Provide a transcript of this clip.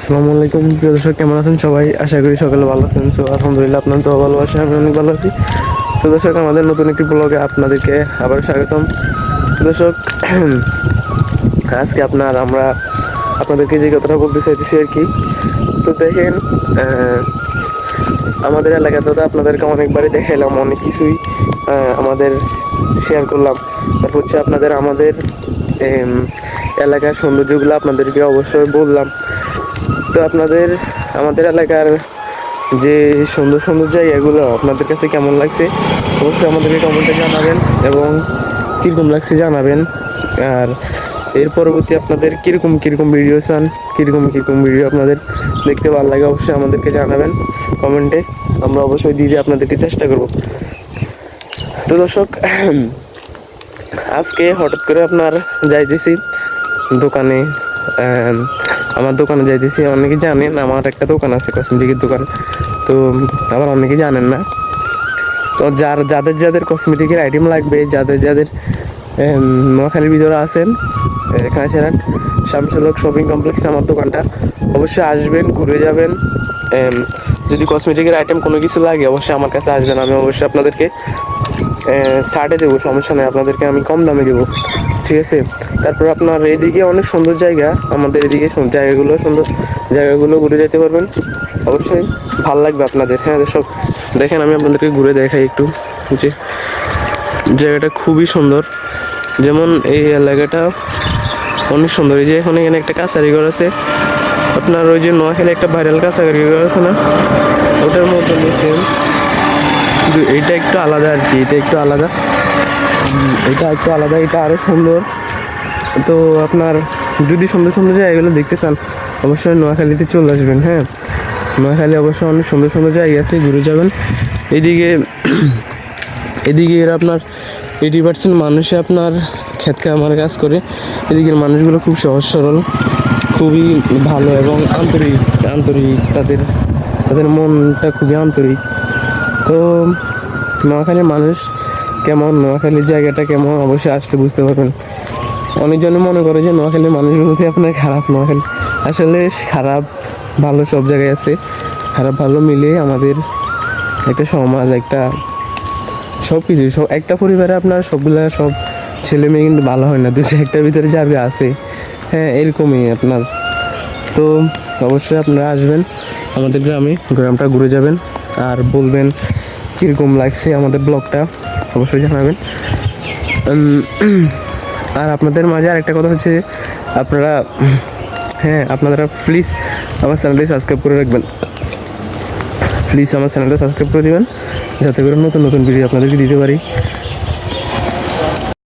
আসসালামু আলাইকুম প্রিয় দর্শক, কেমন আছেন সবাই? আশা করি সকালে ভালো আছেন। সো আলহামদুলিল্লাহ, আপনার তো ভালো আছেন, আমি অনেক ভালো আছি। তো দর্শক, আমাদের নতুন একটি ব্লগে আপনাদেরকে আবার স্বাগতম। তো দর্শক, আজকে আমরা আপনাদেরকে যে কথাটা বলতে চাইতেছি আর কি। তো দেখেন, আমাদের এলাকাতে তো আপনাদেরকে অনেকবারই দেখাইলাম, অনেক কিছুই আমাদের শেয়ার করলাম। তারপর হচ্ছে আমাদের এলাকার সৌন্দর্যগুলো আপনাদেরকে অবশ্যই বললাম। তো আমাদের এলাকার যে সুন্দর সুন্দর জায়গাগুলো আপনাদের কাছে কেমন লাগছে অবশ্যই আমাদেরকে কমেন্টে জানাবেন, এবং কীরকম লাগছে জানাবেন। আর এর পরবর্তী আপনাদের কীরকম ভিডিও চান, কীরকম ভিডিও আপনাদের দেখতে ভালো লাগে অবশ্যই আমাদেরকে জানাবেন কমেন্টে। আমরা অবশ্যই দিয়ে আপনাদেরকে চেষ্টা করব। তো দর্শক, আজকে হঠাৎ করে যাইতেছি দোকানে। আমার দোকানে যাইতেছি, অনেকে জানেন আমার একটা দোকান আছে, কসমেটিকের দোকান। তো আবার অনেকে জানেন না। তো যাদের কসমেটিকের আইটেম লাগবে, যাদের নোয়াখালীর ভিতরে আছেন, এখানে সেরা শামসুলক শপিং কমপ্লেক্সে আমার দোকানটা, অবশ্যই আসবেন, ঘুরে যাবেন। যদি কসমেটিকের আইটেম কোনো কিছু লাগে অবশ্যই আমার কাছে আসবেন, আমি অবশ্যই আপনাদেরকে ছাড়ে দেবো, সমস্যা নেই, আপনাদেরকে আমি কম দামে দেবো, ঠিক আছে। তারপর আপনার এদিকে অনেক সুন্দর জায়গা, আমাদের এদিকে সুন্দর জায়গাগুলো ঘুরে যেতে পারবেন, অবশ্যই ভালো লাগবে আপনাদের। হ্যাঁ দর্শক, দেখেন আমি আপনাদেরকে ঘুরে দেখাই একটু, যে জায়গাটা খুবই সুন্দর। যেমন এই এলাকাটা অনেক সুন্দর। এই যে এখানে একটা কাছারি ঘর আছে, আপনার ওই যে নোয়াখালী একটা ভাইরাল কাছারি ঘর আছে না, ওটার মধ্যে নিয়েছেন, কিন্তু এইটা একটু আলাদা আর কি, এটা একটু আলাদা, এটা আরও সুন্দর। তো আপনার যদি সুন্দর সুন্দর জায়গাগুলো দেখতে চান অবশ্যই নোয়াখালীতে চলে আসবেন। হ্যাঁ, নোয়াখালী অবশ্যই অনেক সুন্দর সুন্দর জায়গা আছে, ঘুরে যাবেন। এদিকে এরা আপনার 80% মানুষে আপনার ক্ষেত খামার কাজ করে। এদিকের মানুষগুলো খুব সহজ সরল, খুবই ভালো এবং আন্তরিক। তাদের মনটা খুবই আন্তরিক। তো নোয়াখালীর মানুষ কেমন, নোয়াখালীর জায়গাটা কেমন অবশ্যই আসলে বুঝতে পারবেন। অনেকজনে মনে করে যে নোয়াখালীর মানুষগুলোতে আপনার খারাপ, নোয়াখালী আসলে খারাপ ভালো সব জায়গায় আছে, খারাপ ভালো মিলে আমাদের একটা সমাজ, সব কিছু, একটা পরিবারে আপনার সব ছেলে মেয়ে কিন্তু ভালো হয় না, দুটো একটার ভিতরে যাবে আছে। হ্যাঁ, এরকমই আপনার। তো অবশ্যই আপনারা আসবেন আমাদের গ্রামটা ঘুরে যাবেন, আর বলবেন কীরকম লাগছে আমাদের ব্লগটা, অবশ্যই জানাবেন। আর আপনাদের মাঝে আরেকটা কথা হচ্ছে, আপনারা প্লিজ আমার চ্যানেলটি সাবস্ক্রাইব করে রাখবেন, প্লিজ আমার চ্যানেলটা সাবস্ক্রাইব করে দেবেন, যাতে করে নতুন নতুন ভিডিও আপনাদেরকে দিতে পারি।